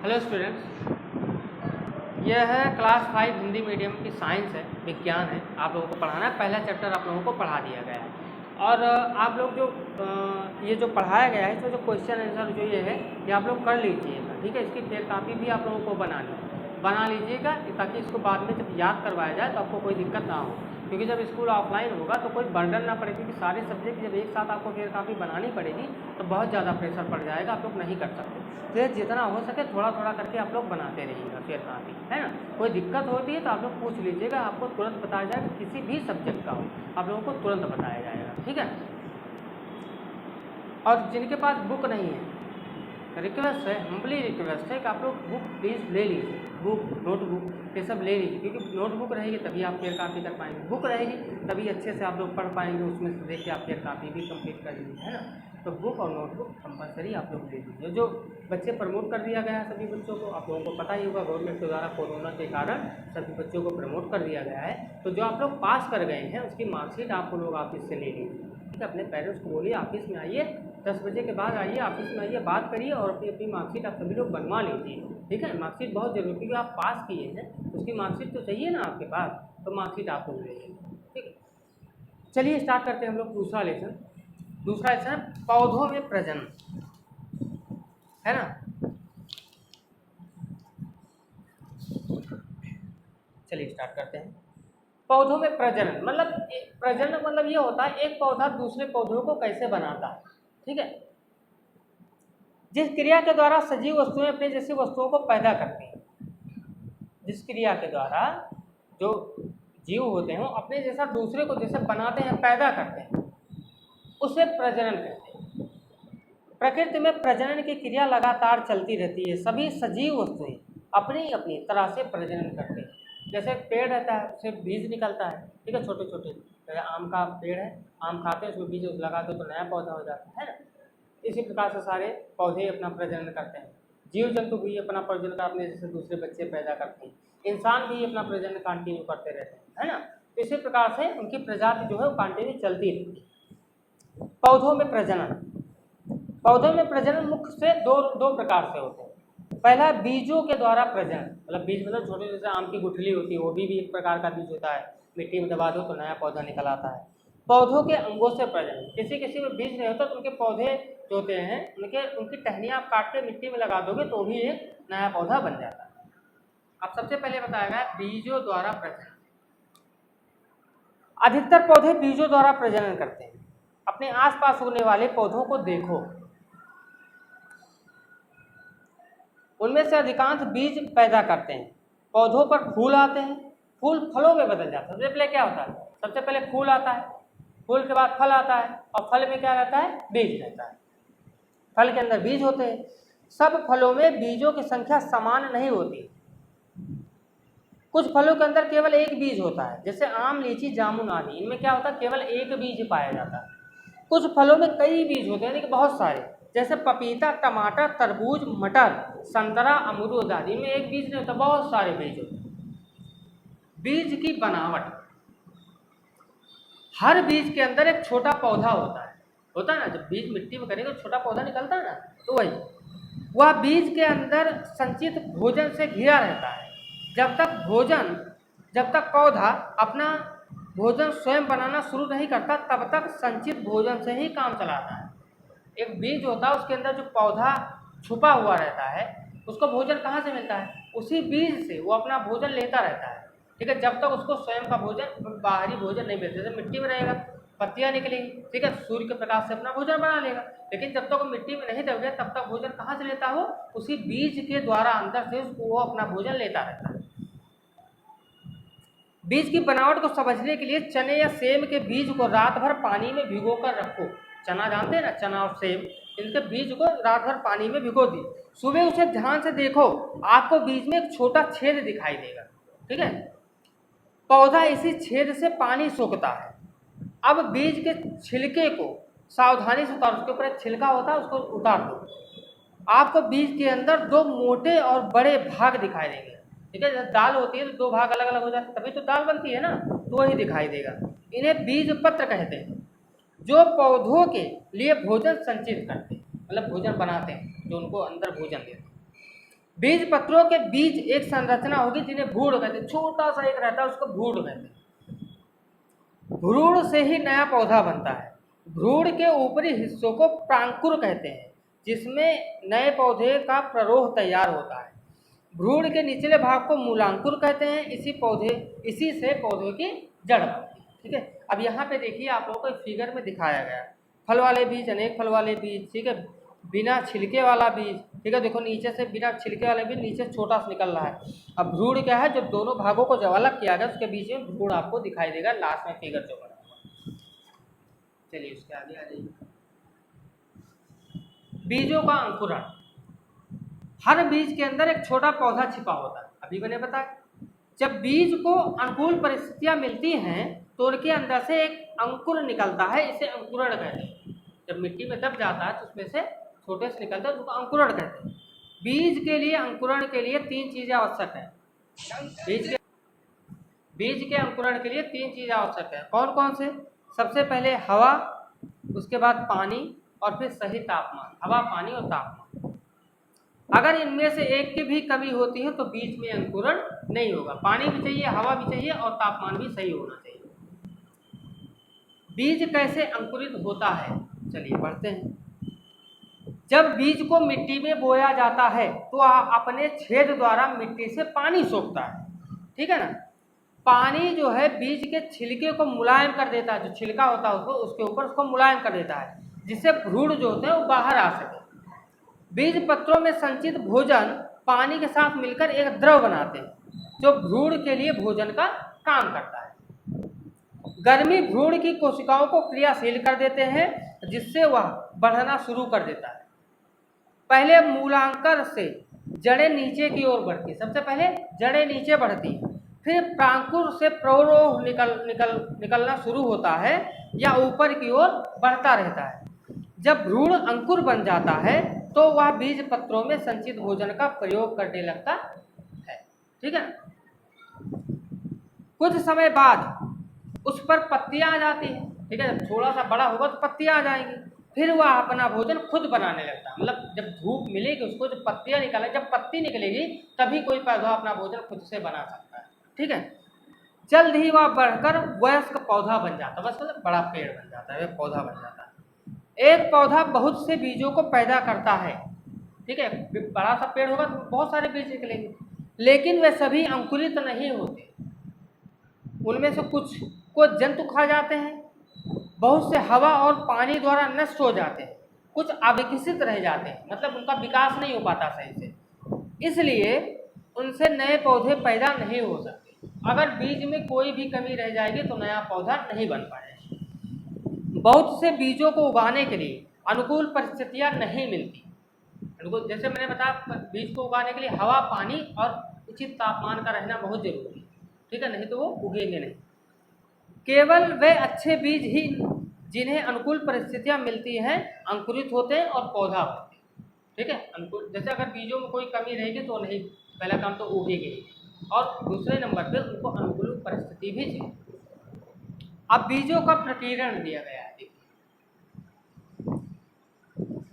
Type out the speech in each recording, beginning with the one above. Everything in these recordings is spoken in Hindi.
हेलो स्टूडेंट्स, यह है क्लास 5 हिंदी मीडियम की साइंस है, विज्ञान है। आप लोगों को पढ़ाना है। पहला चैप्टर आप लोगों को पढ़ा दिया गया है और आप लोग जो ये जो पढ़ाया गया है इसमें जो क्वेश्चन आंसर जो ये है ये आप लोग कर लीजिएगा, ठीक है। इसकी फेयर कापी भी आप लोगों को बना लीजिएगा ताकि इसको बाद में जब याद करवाया जाए तो आपको कोई दिक्कत ना हो, क्योंकि जब स्कूल ऑफलाइन होगा तो कोई बर्डन ना पड़े, क्योंकि सारे सब्जेक्ट जब एक साथ आपको फेयर कापी बनानी पड़ेगी तो बहुत ज़्यादा प्रेशर पड़ जाएगा, आप लोग नहीं कर सकते। तो जितना हो सके थोड़ा थोड़ा करके आप लोग बनाते रहिएगा फेयर कापी, है ना। कोई दिक्कत होती है तो आप लोग पूछ लीजिएगा, आपको तुरंत बताया जाएगा। किसी भी सब्जेक्ट का हो आप लोगों को तुरंत बताया जाएगा, ठीक है। और जिनके पास बुक नहीं है, रिक्वेस्ट है, हम्बली रिक्वेस्ट है कि आप लोग बुक प्लीज़ ले लीजिए, बुक नोटबुक ये सब ले लीजिए, क्योंकि नोटबुक रहेगी तभी आप फेयर कापी कर पाएंगे, बुक रहेगी तभी अच्छे से आप लोग पढ़ पाएंगे, उसमें से देख के आप फेयर कापी भी कंप्लीट कर लीजिए, है ना। तो बुक और नोटबुक कंपलसरी आप लोग ले लीजिए। जो बच्चे प्रमोट कर दिया गया है सभी बच्चों को, आप लोगों को पता ही होगा, गवर्नमेंट के द्वारा कोरोना के कारण सभी बच्चों को प्रमोट कर दिया गया है। तो जो आप लोग पास कर गए हैं उसकी मार्कशीट आप लोग ऑफिस से ले लीजिए, ठीक है। अपने पेरेंट्स को बोलिए ऑफिस में आइए, 10 बजे के बाद आइए ऑफिस में, आइए बात करिए और अपनी अपनी मार्कशीट आप सभी लोग बनवा लीजिए, ठीक है। मार्कशीट बहुत जरूरी, क्योंकि आप पास किए हैं उसकी मार्कशीट तो चाहिए ना आपके पास, तो मार्कशीट आप लोग ले लीजिए, ठीक है। चलिए स्टार्ट करते हैं हम लोग दूसरा लेसन है पौधों में प्रजनन, है ना। चलिए स्टार्ट करते हैं। पौधों में प्रजनन मतलब ये होता है एक पौधा दूसरे पौधों को कैसे बनाता है, ठीक है। जिस क्रिया के द्वारा सजीव वस्तुएं अपने जैसी वस्तुओं को पैदा करती हैं, जिस क्रिया के द्वारा जो जीव होते हैं वो अपने जैसा दूसरे को जैसे बनाते हैं, पैदा करते हैं, उसे प्रजनन कहते हैं। प्रकृति में प्रजनन की क्रिया लगातार चलती रहती है। सभी सजीव वस्तुएं अपनी अपनी तरह से प्रजनन करते हैं। जैसे पेड़ रहता है, उससे बीज निकलता है, ठीक है, छोटे छोटे। जैसे आम का पेड़ है, आम खाते हैं, उसमें बीज लगा दो तो नया पौधा हो जाता है ना। इसी प्रकार से सारे पौधे अपना प्रजनन करते हैं। जीव जंतु भी अपना प्रजनन अपने जैसे दूसरे बच्चे पैदा करते हैं। इंसान भी अपना प्रजनन कंटिन्यू करते रहते हैं, है ना। तो इसी प्रकार से उनकी प्रजाति जो है वो कंटिन्यू चलती रहती है। पौधों में प्रजनन मुख्य से दो प्रकार से होते हैं। पहला बीजों के द्वारा प्रजनन, मतलब बीज मतलब छोटे जैसे आम की गुठली होती है, वो भी एक प्रकार का बीज होता है, मिट्टी में दबा दो तो नया पौधा निकल आता है। पौधों के अंगों से प्रजनन, किसी में बीज नहीं होता तो उनके पौधे जो होते हैं उनकी टहनियाँ आप काट के मिट्टी में लगा दोगे तो भी एक नया पौधा बन जाता है। अब सबसे पहले बताया गया बीजों द्वारा प्रजनन। अधिकतर पौधे बीजों द्वारा प्रजनन करते हैं। अपने आसपास उगने वाले पौधों को देखो, उनमें से अधिकांश बीज पैदा करते हैं। पौधों पर फूल आते हैं, फूल फलों में बदल जाता है। सबसे पहले क्या होता है? सबसे पहले फूल आता है, फूल के बाद फल आता है, और फल में क्या रहता है? बीज रहता है। फल के अंदर बीज होते हैं। सब फलों में बीजों की संख्या समान नहीं होती। कुछ फलों के अंदर केवल एक बीज होता है, जैसे आम, लीची, जामुन आदि। इनमें क्या होता है? केवल एक बीज पाया जाता है। कुछ फलों में कई बीज होते हैं, यानी कि बहुत सारे, जैसे पपीता, टमाटर, तरबूज, मटर, संतरा, अमरूद आदि। इनमें एक बीज नहीं होता, बहुत सारे बीज होते हैं। बीज की बनावट, हर बीज के अंदर एक छोटा पौधा होता है ना। जब बीज मिट्टी में करेंगे तो छोटा पौधा निकलता है ना, तो वही वह बीज के अंदर संचित भोजन से घिरा रहता है। जब तक पौधा अपना भोजन स्वयं बनाना शुरू नहीं करता तब तक संचित भोजन से ही काम चलाता है। एक बीज होता है, उसके अंदर जो पौधा छुपा हुआ रहता है, उसको भोजन कहाँ से मिलता है? उसी बीज से वो अपना भोजन लेता रहता है, ठीक है। जब तक उसको स्वयं का भोजन, बाहरी भोजन नहीं मिलता। जैसे मिट्टी में रहेगा, पत्तियाँ निकलेंगी, ठीक है, सूर्य के प्रकाश से अपना भोजन बना लेगा। लेकिन जब तक वो मिट्टी में नहीं दब गया तब तक भोजन कहाँ से लेता हो? उसी बीज के द्वारा अंदर से वो अपना भोजन लेता रहता है। बीज की बनावट को समझने के लिए चने या सेम के बीज को रात भर पानी में भिगो कर रखो। चना जानते हैं ना, चना और सेम, इनके बीज को रात भर पानी में भिगो दी। सुबह उसे ध्यान से देखो, आपको बीज में एक छोटा छेद दिखाई देगा, ठीक है। पौधा इसी छेद से पानी सोखता है। अब बीज के छिलके को सावधानी से उतारो, उसके ऊपर एक छिलका होता है, उसको उतार दो। आपको बीज के अंदर दो मोटे और बड़े भाग दिखाई देंगे, ठीक है। जब दाल होती है तो दो भाग अलग अलग हो जाते हैं, तभी तो दाल बनती है ना, तो वही दिखाई देगा। इन्हें बीज पत्र कहते हैं, जो पौधों के लिए भोजन संचित करते हैं, मतलब भोजन बनाते हैं, जो उनको अंदर भोजन देते हैं। बीज पत्रों के बीच एक संरचना होगी जिन्हें भ्रूण कहते हैं, छोटा सा एक रहता है उसको भ्रूण कहते हैं। भ्रूण से ही नया पौधा बनता है। भ्रूण के ऊपरी हिस्सों को प्रांकुर कहते हैं, जिसमें नए पौधे का प्ररोह तैयार होता है। भ्रूण के निचले भाग को मूलांकुर कहते हैं। इसी से पौधे की जड़ बनती है। ठीक है, अब यहाँ पे देखिए आप लोगों को एक फिगर में दिखाया गया है, फल वाले बीज, अनेक फल वाले बीज, ठीक है, बिना छिलके वाला बीज, ठीक है, देखो नीचे से बिना छिलके वाले बीज नीचे छोटा सा निकल रहा है। अब भ्रूण क्या है, जो दोनों भागों को जब अलग किया गया उसके बीच में भ्रूण आपको दिखाई देगा लास्ट में फिगर जो बना हुआ। चलिए उसके आगे आ जाइए। बीजों का अंकुरण। हर बीज के अंदर एक छोटा पौधा छिपा होता है, अभी मैंने बताया। जब बीज को अनुकूल परिस्थितियां मिलती हैं तो उनके अंदर से एक अंकुर निकलता है, इसे अंकुरण कहते हैं। जब मिट्टी में दब जाता है तो उसमें से छोटे से निकलता है, उसको अंकुरण कहते हैं। बीज के लिए अंकुरण के लिए 3 चीजें आवश्यक हैं। बीज के अंकुरण के लिए 3 चीजें आवश्यक है। कौन कौन से? सबसे पहले हवा, उसके बाद पानी और फिर सही तापमान। हवा, पानी और तापमान। अगर इनमें से एक की भी कमी होती है तो बीज में अंकुरण नहीं होगा। पानी भी चाहिए, हवा भी चाहिए और तापमान भी सही होना चाहिए। बीज कैसे अंकुरित होता है, चलिए पढ़ते हैं। जब बीज को मिट्टी में बोया जाता है तो अपने छेद द्वारा मिट्टी से पानी सोखता है, ठीक है ना। पानी जो है बीज के छिलके को मुलायम कर देता है, जो छिलका होता है उसके ऊपर उसको मुलायम कर देता है, जिससे भ्रूण जो होते हैं वो बाहर आ सके। बीज पत्रों में संचित भोजन पानी के साथ मिलकर एक द्रव बनाते हैं, जो भ्रूण के लिए भोजन का काम करता है। गर्मी भ्रूण की कोशिकाओं को क्रियाशील कर देते हैं, जिससे वह बढ़ना शुरू कर देता है। पहले मूलांकर से जड़ें नीचे की ओर बढ़ती है। सबसे पहले जड़ें नीचे बढ़ती हैं, फिर प्रांकुर से प्ररोह निकलना शुरू होता है या ऊपर की ओर बढ़ता रहता है। जब भ्रूण अंकुर बन जाता है तो वह बीज पत्रों में संचित भोजन का प्रयोग करने लगता है, ठीक है। कुछ समय बाद उस पर पत्तियां आ जाती हैं, ठीक है। जब थोड़ा सा बड़ा होगा तो पत्तियां आ जाएंगी, फिर वह अपना भोजन खुद बनाने लगता है। मतलब जब धूप मिलेगी उसको, जब पत्तियां निकलेंगी, जब पत्ती निकलेगी तभी कोई पौधा अपना भोजन खुद से बना सकता है, ठीक है। जल्द ही वह बढ़कर वयस्क पौधा बन जाता है, बस मतलब बड़ा पेड़ बन जाता है, वह पौधा बन जाता है। एक पौधा बहुत से बीजों को पैदा करता है, ठीक है। बड़ा सा पेड़ होगा तो बहुत सारे बीज निकलेंगे, लेकिन वे सभी अंकुरित नहीं होते। उनमें से कुछ को जंतु खा जाते हैं, बहुत से हवा और पानी द्वारा नष्ट हो जाते हैं, कुछ अविकसित रह जाते हैं, मतलब उनका विकास नहीं हो पाता सही से, इसलिए उनसे नए पौधे पैदा नहीं हो सकते। अगर बीज में कोई भी कमी रह जाएगी तो नया पौधा नहीं बन पाएगा। बहुत से बीजों को उगाने के लिए अनुकूल परिस्थितियां नहीं मिलती। जैसे मैंने बताया, बीज को उगाने के लिए हवा, पानी और उचित तापमान का रहना बहुत जरूरी है, ठीक है, नहीं तो वो उगेंगे नहीं। केवल वे अच्छे बीज ही जिन्हें अनुकूल परिस्थितियां मिलती हैं अंकुरित होते हैं और पौधा होते हैं, ठीक है। अनुकूल, जैसे अगर बीजों में कोई कमी रहेगी तो नहीं, पहला काम तो उगेगी, और दूसरे नंबर पे उनको अनुकूल परिस्थिति भी चाहिए। अब बीजों का प्रकीर्णन दिया गया है।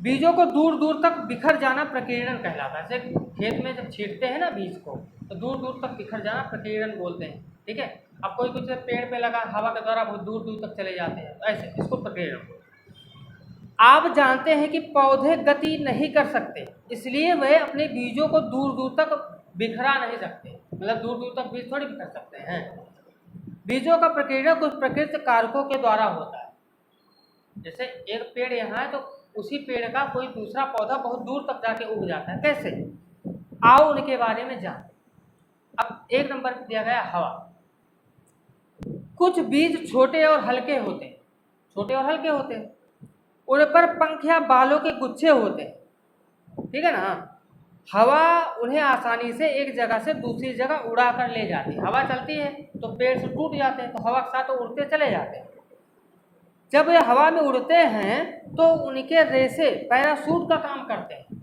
बीजों को दूर दूर तक बिखर जाना प्रकीर्णन कहलाता है। जैसे खेत में जब छींटते हैं ना बीज को, तो दूर दूर तक बिखर जाना प्रकीर्णन बोलते हैं, ठीक है। अब कोई कुछ पेड़ पे लगा, हवा के द्वारा बहुत दूर दूर तक चले जाते हैं, तो ऐसे इसको प्रकीर्णन बोलते हैं। आप जानते हैं कि पौधे गति नहीं कर सकते, इसलिए वे अपने बीजों को दूर दूर तक बिखरा नहीं सकते। मतलब दूर दूर तक बीज थोड़ी बिखर सकते हैं। बीजों का प्रकीर्णन कुछ प्रकृति कारकों के द्वारा होता है। जैसे एक पेड़ यहाँ है तो उसी पेड़ का कोई दूसरा पौधा बहुत दूर तक जाके उग जाता है। कैसे? आओ उनके बारे में जान। अब एक नंबर पर दिया गया हवा। कुछ बीज छोटे और हल्के होते हैं, छोटे और हल्के होते हैं, उन पर पंख या बालों के गुच्छे होते हैं, ठीक है ना। हवा उन्हें आसानी से एक जगह से दूसरी जगह उड़ा कर ले जाती है। हवा चलती है तो पेड़ से टूट जाते हैं, तो हवा के साथ तो उड़ते चले जाते हैं। जब ये हवा में उड़ते हैं तो उनके रेशे पैराशूट का काम करते हैं।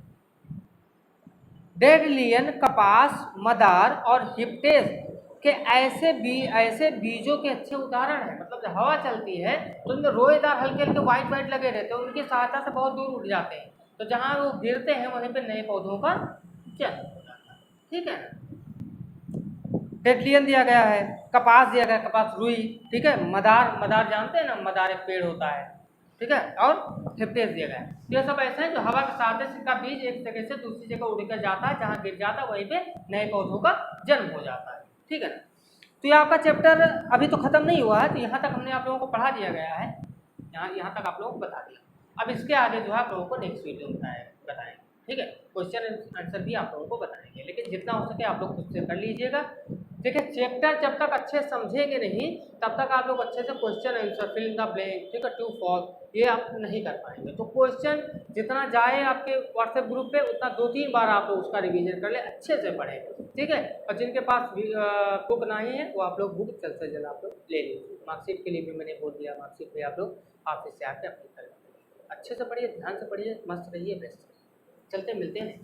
डेडलियन, कपास, मदार और हिप्टेस के ऐसे बीजों के अच्छे उदाहरण हैं। मतलब जब हवा चलती है तो उनमें रोएदार हल्के हल्के वाइट वाइट लगे रहते हैं, उनकी सहायता से बहुत दूर उड़ जाते हैं, तो जहाँ वो गिरते हैं वहीं पे नए पौधों का जन्म होता है। ठीक है ना। टेटलियन दिया गया है, कपास दिया गया है, कपास रुई, ठीक है। मदार, मदार जानते हैं ना, मदार एक पेड़ होता है, ठीक है। और हिप्टेस दिया गया है। ये सब ऐसे हैं जो हवा के साथ का बीज एक जगह से दूसरी जगह उड़ कर जाता है, जहाँ गिर जाता है वहीं पे नए पौधों का जन्म हो जाता है, ठीक है ना। तो ये आपका चैप्टर अभी तो खत्म नहीं हुआ है, तो यहाँ तक हमने आप लोगों को पढ़ा दिया गया है, यहाँ तक आप लोगों को बता दिया। अब इसके आगे जो है आप लोगों को नेक्स्ट वीडियो बताएंगे, ठीक है। क्वेश्चन आंसर भी आप लोगों को बताएंगे, लेकिन जितना हो सके आप लोग खुद से कर लीजिएगा। देखिए चैप्टर जब तक अच्छे समझेंगे नहीं तब तक आप लोग अच्छे से question answer, fill in the blank, ठीक है, ट्रू फॉल्स, ये आप नहीं कर पाएंगे। तो क्वेश्चन जितना जाए आपके व्हाट्सएप ग्रुप पे उतना 2-3 बार आप लोग उसका रिवीजन कर ले, अच्छे से पढ़ें, ठीक है। और जिनके पास बुक नहीं है वो आप लोग बुक जल्द से जल्द आप लोग ले लीजिए। मार्कशीट के लिए भी मैंने बोल दिया, मार्कशीट भी आप लोग ऑफिस से आके अपनी कर लीजिए। अच्छे से पढ़िए, ध्यान से पढ़िए, मस्त रहिए, बेस्ट रहिए। चलते मिलते हैं।